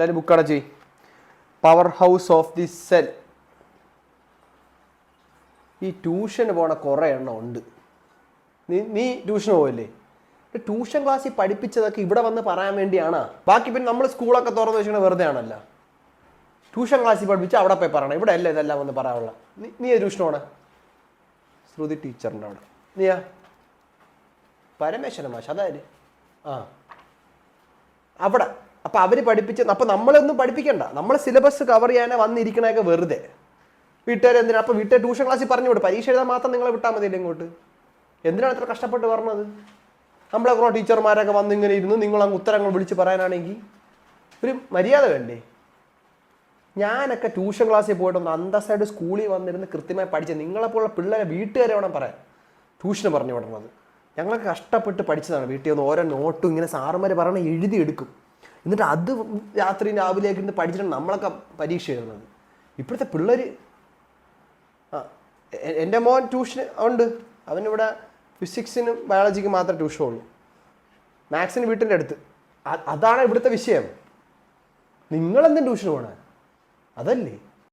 എല്ലാവരും ബുക്കടച്ച് power house of the cell. ഈ ട്യൂഷന് പോണ കുറേ എണ്ണം ഉണ്ട്. നീ ട്യൂഷന് പോയല്ലേ? ട്യൂഷൻ ക്ലാസ്സിൽ പഠിപ്പിച്ചതൊക്കെ ഇവിടെ വന്ന് പറയാൻ വേണ്ടിയാണ്. ബാക്കി പിന്നെ നമ്മൾ സ്കൂളൊക്കെ തുറന്ന് വെച്ചിട്ട് വെറുതെ ആണല്ലോ. ട്യൂഷൻ ക്ലാസ്സിൽ പഠിപ്പിച്ച് അവിടെ പോയി പറയണം. ഇവിടെ അല്ലേ ഇതെല്ലാം വന്ന് പറയാനുള്ള. നീ ട്യൂഷൻ പോണേ? ശ്രുതി ടീച്ചറിൻ്റെ അവിടെ. നീയാ? പരമേശ്വരൻ മാഷ് അതായത് അവിടെ. അപ്പം അവർ പഠിപ്പിച്ച് അപ്പം നമ്മളൊന്നും പഠിപ്പിക്കണ്ട. നമ്മൾ സിലബസ് കവർ ചെയ്യാനേ വന്നിരിക്കണതൊക്കെ വെറുതെ. വീട്ടുകാർ എന്തിനാ? അപ്പം വീട്ടുകാർ ട്യൂഷൻ ക്ലാസ്സിൽ പറഞ്ഞു വിടും. പരീക്ഷ എഴുതാൻ മാത്രം നിങ്ങളെ വിട്ടാൽ മതിയല്ലേ ഇങ്ങോട്ട്? എന്തിനാണ് ഇത്ര കഷ്ടപ്പെട്ട് പറഞ്ഞത്? നമ്മളെ കുറേ ടീച്ചർമാരൊക്കെ വന്ന് ഇങ്ങനെ ഇരുന്ന് നിങ്ങളങ്ങ് ഉത്തരങ്ങൾ വിളിച്ച് പറയാനാണെങ്കിൽ ഒരു മര്യാദ വേണ്ടേ? ഞാനൊക്കെ ട്യൂഷൻ ക്ലാസ്സിൽ പോയിട്ടൊന്ന് അന്തസ്സായിട്ട് സ്കൂളിൽ വന്നിരുന്ന് കൃത്യമായി പഠിച്ച നിങ്ങളെപ്പോലുള്ള പിള്ളേരെ വീട്ടുകാരെ വേണം പറയാൻ ട്യൂഷന് പറഞ്ഞു വിടണത്. ഞങ്ങളൊക്കെ കഷ്ടപ്പെട്ട് പഠിച്ചതാണ്. വീട്ടിൽ വന്ന് ഓരോ നോട്ടും ഇങ്ങനെ സാറുമാർ പറയണ എഴുതിയെടുക്കും. എന്നിട്ട് അത് രാത്രി രാവിലേക്ക് ഇരുന്ന് പഠിച്ചിട്ടാണ് നമ്മളൊക്കെ പരീക്ഷ എഴുതുന്നത്. ഇപ്പോഴത്തെ പിള്ളേർ എൻ്റെ മോൻ ട്യൂഷൻ ഉണ്ട്. അവനിവിടെ ഫിസിക്സിനും ബയോളജിക്കും മാത്രമേ ട്യൂഷൻ ഉള്ളൂ. മാത്സിന് വീട്ടിൻ്റെ അടുത്ത്. അതാണ് ഇവിടുത്തെ വിഷയം. നിങ്ങളെന്തും ട്യൂഷൻ പോകണേ? അതല്ലേ